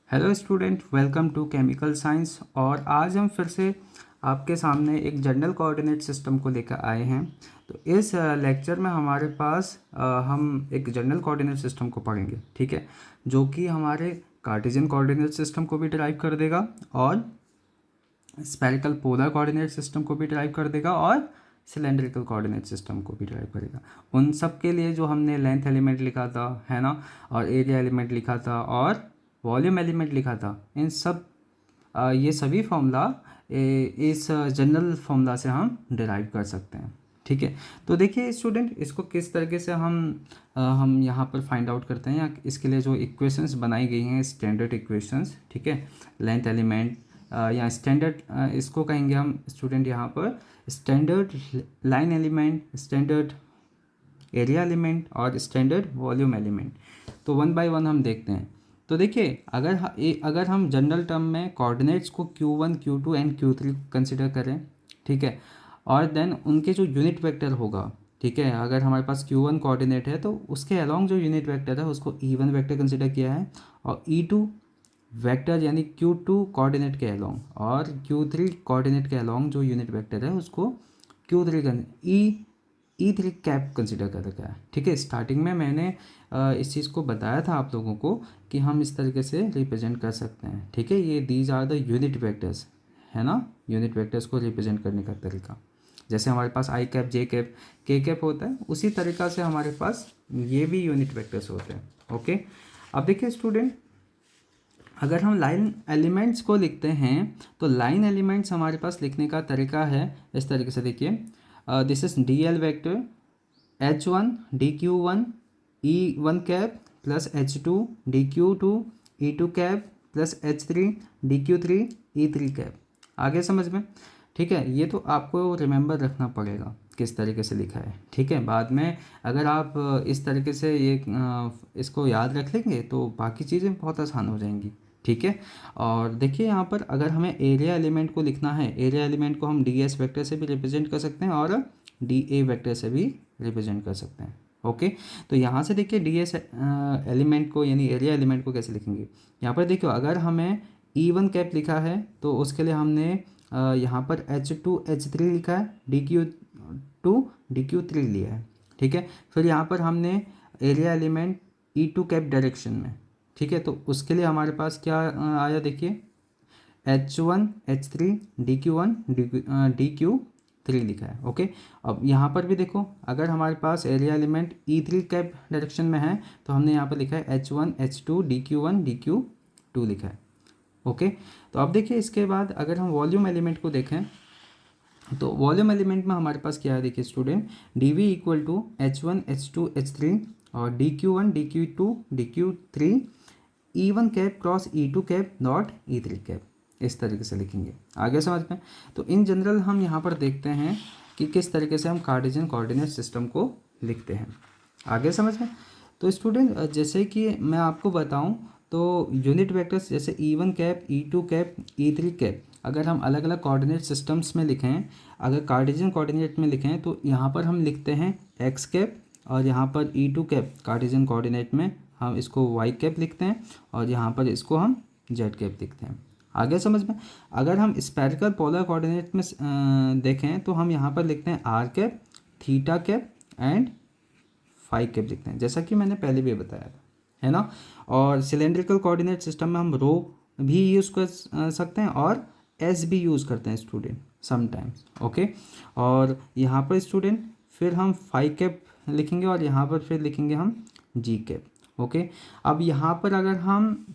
Hello student, welcome to chemical science. और आज हम फिर से आपके सामने एक जनरल कोऑर्डिनेट सिस्टम को लेकर आए हैं। तो इस लेक्चर में हमारे पास हम एक जनरल कोऑर्डिनेट सिस्टम को पढ़ेंगे, ठीक है, जो कि हमारे कार्टेशियन कोऑर्डिनेट सिस्टम को भी ड्राइव कर देगा और स्फेरिकल पोलर कोऑर्डिनेट सिस्टम को भी ड्राइव कर देगा और सिलेंड्रिकल कोऑर्डिनेट सिस्टम को भी ड्राइव करेगा। उन सब के लिए जो हमने लेंथ एलिमेंट लिखा था, है ना, और एरिया एलिमेंट लिखा था और वॉल्यूम एलिमेंट लिखा था, इन सब ये सभी फॉर्मूला इस जनरल फॉर्मूला से हम डिराइव कर सकते हैं, ठीक है। तो देखिए स्टूडेंट, इसको किस तरीके से हम यहाँ पर फाइंड आउट करते हैं, या इसके लिए जो इक्वेशंस बनाई गई हैं, स्टैंडर्ड इक्वेशंस, ठीक है। लेंथ एलिमेंट या स्टैंडर्ड इसको कहेंगे हम स्टूडेंट यहाँ पर standard line element, standard area element और स्टैंडर्ड वॉल्यूम एलिमेंट। तो वन बाय वन हम देखते हैं। तो देखिए, अगर हम जनरल टर्म में कोऑर्डिनेट्स को Q1, Q2 and Q3 consider करें, ठीक है, और देन उनके जो यूनिट वेक्टर होगा, ठीक है, अगर हमारे पास Q1 कोऑर्डिनेट है तो उसके अलोंग जो यूनिट वेक्टर है उसको E1 वेक्टर कंसिडर किया है, और E2 वेक्टर यानी Q2 कोऑर्डिनेट के अलोंग और Q3 कोऑर्डिनेट के अलोंग जो यूनिट वेक्टर है उसको E3 कैप कंसिडर कर रखा है, ठीक है। स्टार्टिंग में मैंने इस चीज़ को बताया था आप लोगों को कि हम इस तरीके से रिप्रेजेंट कर सकते हैं, ठीक है। ये these are the unit vectors, है ना, यूनिट वेक्टर्स को रिप्रेजेंट करने का तरीका। जैसे हमारे पास आई कैप, जे कैप, के कैप होता है, उसी तरीका से हमारे पास ये भी यूनिट वेक्टर्स होते हैं, ओके। अब देखिए स्टूडेंट, अगर हम लाइन एलिमेंट्स को लिखते हैं तो लाइन एलिमेंट्स हमारे पास लिखने का तरीका है इस तरीके से। देखिए, this is D L vector H1 DQ1 E1 cap plus H2 DQ2 E2 cap plus H3 DQ3 E3 cap. आगे समझ में, ठीक है। ये तो आपको रिमेंबर रखना पड़ेगा किस तरीके से लिखा है, ठीक है। बाद में अगर आप इस तरीके से इसको याद रख लेंगे तो बाकी चीज़ें बहुत आसान हो जाएंगी, ठीक है। और देखिए यहाँ पर अगर हमें एरिया एलिमेंट को लिखना है, एरिया एलिमेंट को हम डी एस वैक्टर से भी रिप्रेजेंट कर सकते हैं और डी ए वैक्टर से भी रिप्रेजेंट कर सकते हैं, ओके। तो यहाँ से देखिए डी एस एलिमेंट को यानी एरिया एलिमेंट को कैसे लिखेंगे। यहाँ पर देखियो, अगर हमें E1 कैप लिखा है तो उसके लिए हमने यहाँ पर H2 H3 लिखा है, DQ2 DQ3 लिया है, ठीक है। फिर यहाँ पर हमने area element E2 cap direction में, ठीक है, तो उसके लिए हमारे पास क्या आया, देखिए H1 H3 DQ1 DQ3 लिखा है, ओके। अब यहाँ पर भी देखो, अगर हमारे पास area element E3 cap direction में है तो हमने यहाँ पर लिखा है H1 H2 DQ1 DQ2 लिखा है, ओके। तो अब देखिए इसके बाद अगर हम वॉल्यूम एलिमेंट को देखें तो वॉल्यूम एलिमेंट में हमारे पास क्या है, देखिए student, dV equal to H1 H2 H3 और DQ1 DQ2 DQ3 E1 cap cross E2 cap not E3 cap, इस तरीके से लिखेंगे। आगे समझ में। तो इन जनरल हम यहाँ पर देखते हैं कि किस तरीके से हम कार्टेशियन कोऑर्डिनेट सिस्टम को लिखते हैं। आगे समझ में। तो स्टूडेंट, जैसे कि मैं आपको बताऊं तो यूनिट वेक्टर्स जैसे E1 cap, E2 cap, E3 cap अगर हम अलग अलग कोऑर्डिनेट सिस्टम्स में लिखें, अगर कार्टेशियन कोऑर्डिनेट में लिखें तो यहाँ पर हम लिखते हैं एक्स कैप, और यहाँ पर E2 कैप कार्टेशियन कोऑर्डिनेट में हम इसको वाई कैप लिखते हैं, और यहाँ पर इसको हम जेड कैप लिखते हैं। आगे समझ में। अगर हम स्फेरिकल पोलर कोऑर्डिनेट में देखें तो हम यहाँ पर लिखते हैं R cap, theta cap and phi cap लिखते हैं, जैसा कि मैंने पहले भी बताया था, है ना। और सिलेंड्रिकल कोऑर्डिनेट सिस्टम में हम रो भी यूज़ कर सकते हैं और एस भी यूज़ करते हैं स्टूडेंट समटाइम्स, ओके। और यहाँ पर स्टूडेंट फिर हम फाई कैप लिखेंगे और यहाँ पर फिर लिखेंगे हम जी कैप, ओके। अब यहाँ पर अगर हम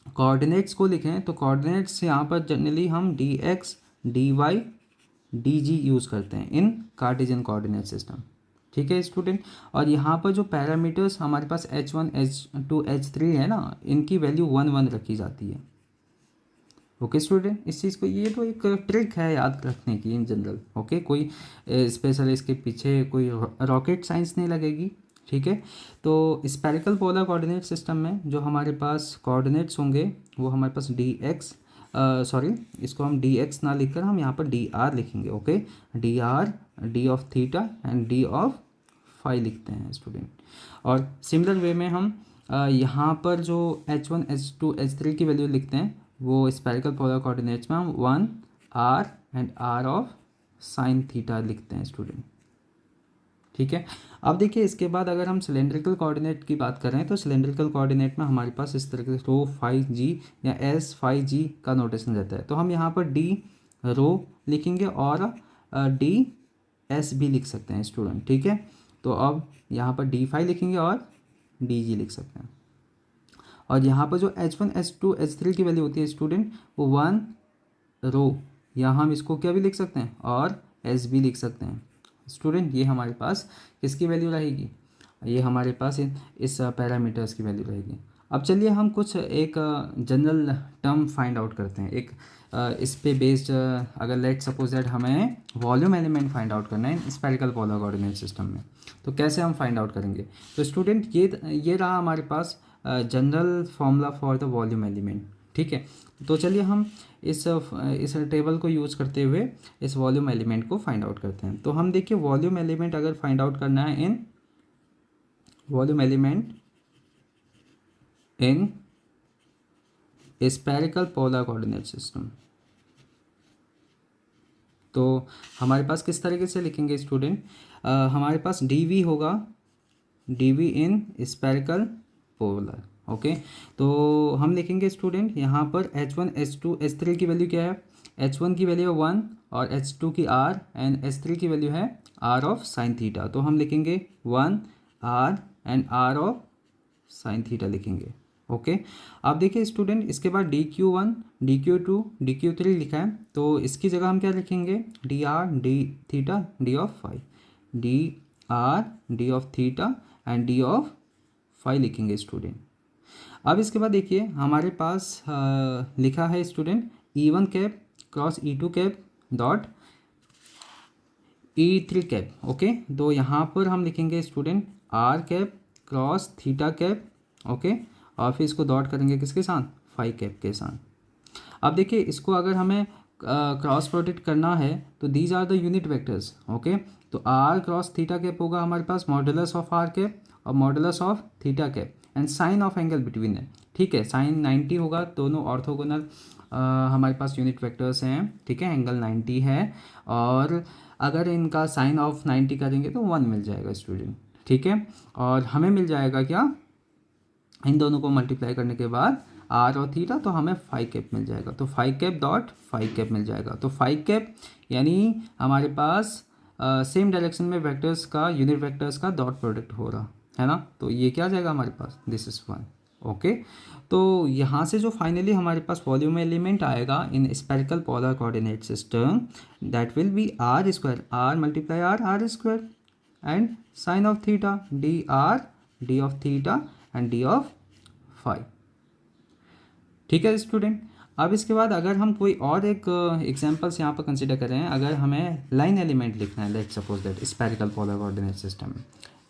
कोऑर्डिनेट्स को लिखें तो कोऑर्डिनेट्स यहाँ पर जनरली हम D X, D Y, D G use करते हैं इन कार्टेशियन कोऑर्डिनेट सिस्टम, ठीक है स्टूडेंट। और यहाँ पर जो पैरामीटर्स हमारे पास H1 H2 H3 है ना, इनकी वैल्यू 1 1 रखी जाती है, ओके स्टूडेंट। इस चीज़ को, ये तो एक ट्रिक है याद रखने की इन जनरल, ओके। कोई स्पेशल इसके पीछे कोई रॉकेट साइंस नहीं लगेगी, ठीक है। तो स्पेरिकल पोलर कोऑर्डिनेट सिस्टम में जो हमारे पास कोऑर्डिनेट्स होंगे वो हमारे पास डी एक्स, सॉरी, इसको हम डी एक्स ना लिखकर हम यहाँ पर डी आर लिखेंगे, okay. D R, D of theta and D of phi लिखते हैं स्टूडेंट। और सिमिलर वे में हम यहाँ पर जो H1 H2 H3 की वैल्यू लिखते हैं वो स्पेरिकल पोलर कोऑर्डिनेट्स में हम 1 R and R of sine theta लिखते हैं स्टूडेंट। ठीक है, अब देखिए इसके बाद अगर हम सिलेंड्रिकल कोऑर्डिनेट की बात करें तो सिलेंड्रिकल कोऑर्डिनेट में हमारे पास इस तरह से रो फाई जी या एस फाई जी का नोटेशन रहता है। तो हम यहाँ पर डी रो लिखेंगे और डी एस भी लिख सकते हैं स्टूडेंट। ठीक है, तो अब यहाँ पर डी फाई लिखेंगे और डी जी लिख सकते हैं। और यहाँ पर जो H1 H2 H3 की वैल्यू होती है स्टूडेंट वो 1 रो, या हम इसको क्या भी लिख सकते हैं और एस भी लिख सकते हैं स्टूडेंट। ये हमारे पास किसकी वैल्यू रहेगी, ये हमारे पास इस पैरामीटर्स की वैल्यू रहेगी। अब चलिए हम कुछ एक जनरल टर्म फाइंड आउट करते हैं। एक इस पे बेस्ड अगर लेट सपोज दैट हमें वॉल्यूम एलिमेंट फाइंड आउट करना है स्पेरिकल पोलर कोऑर्डिनेट सिस्टम में, तो कैसे हम फाइंड आउट करेंगे। तो स्टूडेंट ये रहा हमारे पास general formula for the volume element. ठीक है, तो चलिए हम इस टेबल को यूज़ करते हुए इस वॉल्यूम एलिमेंट को फाइंड आउट करते हैं। तो हम देखिए वॉल्यूम एलिमेंट अगर फाइंड आउट करना है in volume element in spherical polar coordinate system, तो हमारे पास किस तरीके से लिखेंगे स्टूडेंट, हमारे पास डी वी होगा, D V in spherical polar. Okay, तो हम लिखेंगे स्टूडेंट यहाँ पर H1 H2 H3 की वैल्यू क्या है, H1 की वैल्यू है 1 और H2 की R एंड H3 की वैल्यू है R ऑफ साइन थीटा। तो हम लिखेंगे 1 R and R of sine theta लिखेंगे। ओके, अब देखिए स्टूडेंट इसके बाद DQ1 DQ2 DQ3 लिखा है, तो इसकी जगह हम क्या लिखेंगे DR D theta D of phi, DR D of theta and D of phi लिखेंगे स्टूडेंट। अब इसके बाद देखिए हमारे पास लिखा है student E1 cap cross E2 cap dot E3 cap. Okay, तो यहाँ पर हम लिखेंगे student R cap cross theta cap. Okay, और फिर इसको डॉट करेंगे किसके साथ, फाई कैप के साथ। अब देखिए इसको अगर हमें क्रॉस प्रोडक्ट करना है तो these are the unit vectors. Okay, तो R क्रॉस थीटा कैप होगा हमारे पास मॉडुलस ऑफ R कैप और modulus of theta cap and sine of angle between है। ठीक है, साइन 90 होगा, दोनों ऑर्थोगोनल हमारे पास यूनिट वेक्टर्स हैं। ठीक है, एंगल 90 है और अगर इनका साइन ऑफ 90 करेंगे तो 1 मिल जाएगा स्टूडेंट। ठीक है, और हमें मिल जाएगा क्या, इन दोनों को मल्टीप्लाई करने के बाद आर और थीटा, तो हमें फाई कैप मिल जाएगा। तो phi cap dot phi cap मिल जाएगा। तो फाई कैप यानी हमारे पास सेम डायरेक्शन में वेक्टर्स का यूनिट वेक्टर्स का डॉट प्रोडक्ट हो रहा है ना, तो ये क्या आ जाएगा हमारे पास, दिस इज 1। ओके, तो यहाँ से जो फाइनली हमारे पास वॉल्यूम एलिमेंट आएगा in spherical polar coordinate system that will be r square, r multiply r square and sine of theta d of theta and D of phi. ठीक है student, अब इसके बाद अगर हम कोई और एक एग्जांपल्स यहाँ पर कंसिडर करें, अगर हमें लाइन एलिमेंट लिखना है let suppose that spherical polar coordinate system में,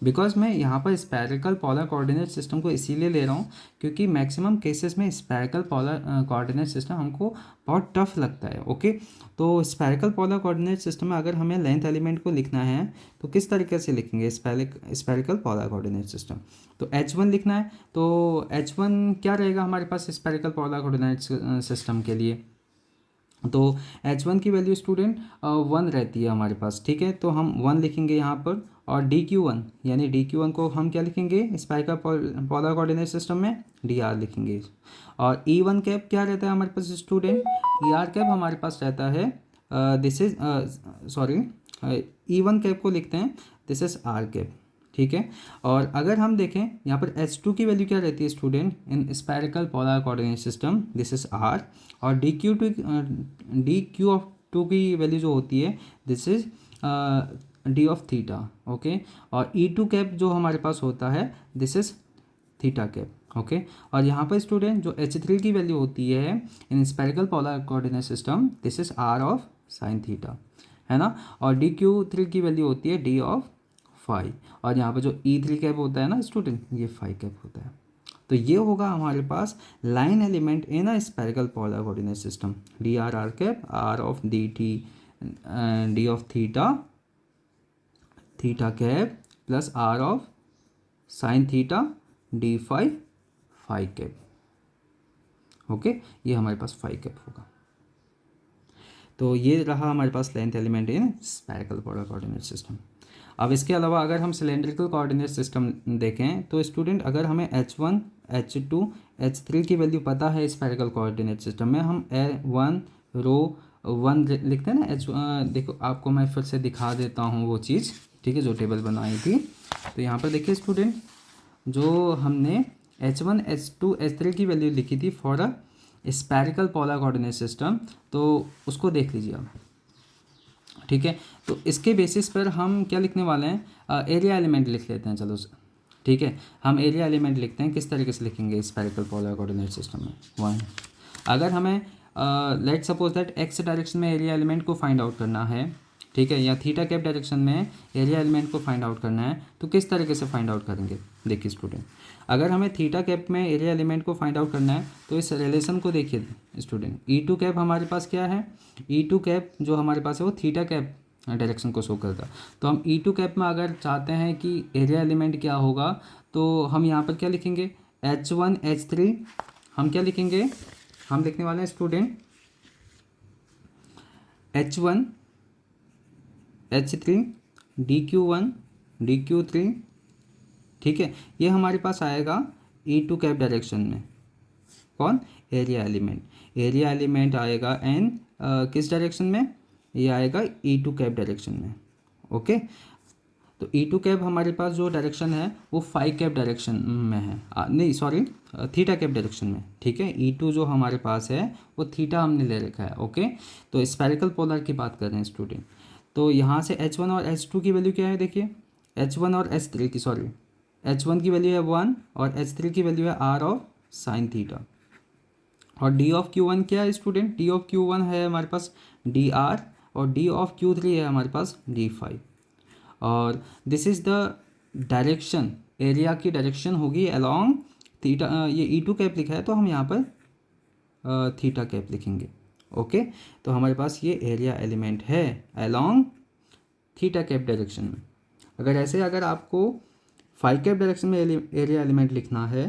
बिकॉज मैं यहाँ पर स्पेरिकल पोलर कोऑर्डिनेट सिस्टम को इसीलिए ले रहा हूँ क्योंकि मैक्सिमम केसेस में स्पेरिकल पोलर कोऑर्डिनेट सिस्टम हमको बहुत टफ लगता है। ओके, तो स्पेरिकल पोलर कोऑर्डिनेट सिस्टम में अगर हमें लेंथ एलिमेंट को लिखना है तो किस तरीके से लिखेंगे स्पेरिकल पोलर कोऑर्डिनेट सिस्टम, तो H1 लिखना है। तो H1 क्या रहेगा हमारे पास स्पेरिकल पोलर कोऑर्डिनेट सिस्टम के लिए, तो H1 की वैल्यू स्टूडेंट 1 रहती है हमारे पास। ठीक है, तो हम 1 लिखेंगे यहाँ पर, और DQ1 यानी DQ1 को हम क्या लिखेंगे स्पेरिकल पोलर कोऑर्डिनेट सिस्टम में DR लिखेंगे। और E1 कैप क्या रहता है हमारे पास स्टूडेंट, ER कैप हमारे पास रहता है this is sorry E1 cap को लिखते हैं दिस इज R कैप। ठीक है, और अगर हम देखें यहाँ पर H2 की वैल्यू क्या रहती है student in spherical polar coordinate system, this is R, और DQ ऑफ 2 की वैल्यू जो होती है this is D of theta. Okay, और E2 कैप जो हमारे पास होता है this is theta cap. Okay, और यहाँ पर स्टूडेंट जो H3 की वैल्यू होती है in spherical polar coordinate system this is R of sine theta, है ना, और DQ3 की वैल्यू होती है D ऑफ फाई, और यहाँ पर जो E3 कैप होता है ना स्टूडेंट ये फाई कैप होता है। तो ये होगा हमारे पास line element in a spherical polar coordinate system, DR R cap R of D of theta cap plus R of sine theta D phi phi cap. Okay, ये हमारे पास फाई कैप होगा। तो ये रहा हमारे पास length element in spherical polar coordinate system. अब इसके अलावा अगर हम सिलेंड्रिकल कोऑर्डिनेट सिस्टम देखें तो स्टूडेंट, अगर हमें H1, H2, H3 की वैल्यू पता है स्फेरिकल कोऑर्डिनेट सिस्टम में, हम A1 रो 1 लिखते हैं ना। देखो आपको मैं फिर से दिखा देता हूँ वो चीज़, ठीक है, जो टेबल बनाई थी। तो यहाँ पर देखिए स्टूडेंट, जो हमने H1, H2, H3 की वैल्यू लिखी थी for a spherical polar coordinate system, तो उसको देख लीजिए आप, ठीक है। तो इसके बेसिस पर हम क्या लिखने वाले हैं, एरिया एलिमेंट लिख लेते हैं। चलो ठीक है, हम एरिया एलिमेंट लिखते हैं। किस तरीके से लिखेंगे स्फेरिकल पोलर कोऑर्डिनेट सिस्टम में? 1, अगर हमें let suppose that x direction में एरिया एलिमेंट को फाइंड आउट करना है, ठीक है, या थीटा कैप डायरेक्शन में एरिया एलिमेंट को फाइंड आउट करना है, तो किस तरीके से फाइंड आउट करेंगे? देखिए स्टूडेंट, अगर हमें थीटा कैप में एरिया एलिमेंट को फाइंड आउट करना है तो इस रिलेशन को देखिए स्टूडेंट, E2 कैप हमारे पास क्या है? E2 कैप जो हमारे पास है वो थीटा कैप डायरेक्शन को शो करता है। तो हम E2 कैप में अगर चाहते हैं कि एरिया एलिमेंट क्या होगा, तो हम यहाँ पर क्या लिखेंगे? H1, H3, हम क्या लिखेंगे? हम लिखने वाले हैं student H1, H3, DQ1, DQ3, ठीक है। ये हमारे पास आएगा E2 कैप डायरेक्शन में। कौन? Area element. एरिया एलिमेंट आएगा एन किस डायरेक्शन में? ये आएगा E2 कैप डायरेक्शन में। ओके, तो E2 कैप हमारे पास जो डायरेक्शन है वो फाई कैप डायरेक्शन में है, नहीं सॉरी, थीटा कैप डायरेक्शन में, ठीक है। E2 जो हमारे पास है वो थीटा हमने ले रखा है। ओके, तो स्फेरिकल पोलर की बात कर रहे हैं स्टूडेंट। तो यहाँ से H1 और H2 की वैल्यू क्या है? देखिए H1 और H3 की, सॉरी, H1 की वैल्यू है 1 और H3 की वैल्यू है R ऑफ साइन थीटा। और D ऑफ Q1 क्या है स्टूडेंट? D ऑफ Q1 है हमारे पास DR और D ऑफ Q3 है हमारे पास D5। और this is the direction, area की डायरेक्शन होगी अलोंग थीटा। ये E2 कैप लिखा है तो हम यहाँ पर थीटा कैप लिखेंगे। ओके, तो हमारे पास ये एरिया एलिमेंट है अलोंग थीटा कैप डायरेक्शन में। अगर आपको फाई कैप डायरेक्शन में एरिया एलिमेंट लिखना है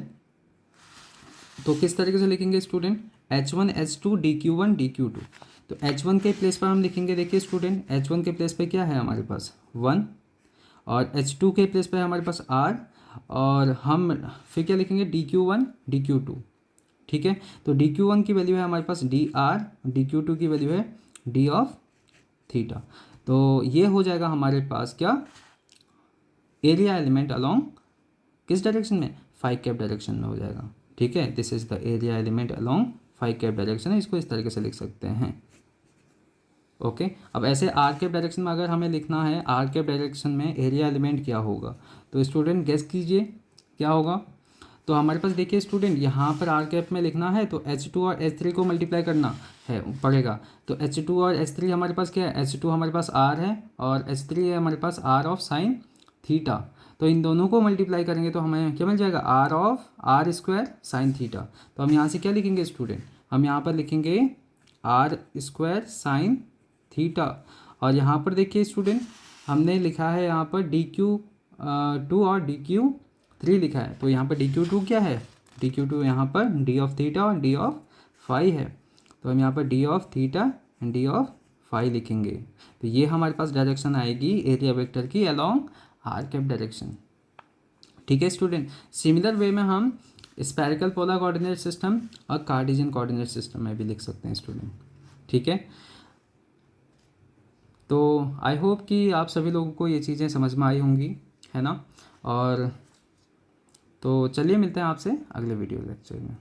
तो किस तरीके से लिखेंगे student? H1, H2, DQ1, DQ2। तो H1 के प्लेस पर हम लिखेंगे, देखिए स्टूडेंट, H1 के प्लेस पे क्या है हमारे पास? 1, और H2 के प्लेस पे हमारे पास R, और हम फिर क्या लिखेंगे? DQ1, DQ2, ठीक है। तो DQ1 की वैल्यू है हमारे पास DR, DQ2 की वैल्यू है D ऑफ थीटा। तो ये हो जाएगा हमारे पास क्या? एरिया एलिमेंट अलोंग किस डायरेक्शन में? फाई कैप डायरेक्शन में हो जाएगा, ठीक है। This is the area element along phi cap direction है, इसको इस तरीके से लिख सकते हैं। ओके, अब ऐसे आर कैप डायरेक्शन में अगर हमें लिखना है आर कैप डायरेक्शन में एरिया एलिमेंट क्या होगा, तो स्टूडेंट गेस कीजिए क्या होगा। तो हमारे पास देखिए स्टूडेंट, यहाँ पर आर कैप में लिखना है तो H2 और H3 को मल्टीप्लाई करना है पड़ेगा। तो H2 और H3 हमारे पास क्या है? H2 हमारे पास R है और H3 है हमारे पास R ऑफ साइन थीटा। तो इन दोनों को मल्टीप्लाई करेंगे तो हमें क्या मिल जाएगा? R of R square sine theta. तो हम यहाँ से क्या लिखेंगे स्टूडेंट? हम यहाँ पर लिखेंगे R स्क्वायर साइन थीटा। और यहाँ पर देखिए स्टूडेंट, हमने लिखा है यहाँ पर DQ2 और DQ3 लिखा है। तो यहाँ पर DQ2 क्या है? DQ2 यहाँ पर D ऑफ थीटा और D ऑफ फाई है। तो हम यहाँ पर D of theta and D of phi लिखेंगे। तो ये हमारे पास डायरेक्शन आएगी एरिया वेक्टर की अलोंग आर कैप डायरेक्शन, ठीक है स्टूडेंट। सिमिलर वे में हम स्फेरिकल पोलर कोऑर्डिनेट सिस्टम और कार्टेशियन कोऑर्डिनेट सिस्टम में भी लिख सकते हैं स्टूडेंट, ठीक है। तो आई होप कि आप सभी लोगों को ये चीज़ें समझ में आई होंगी, है ना। और तो चलिए मिलते हैं आपसे अगले वीडियो लेक्चर में।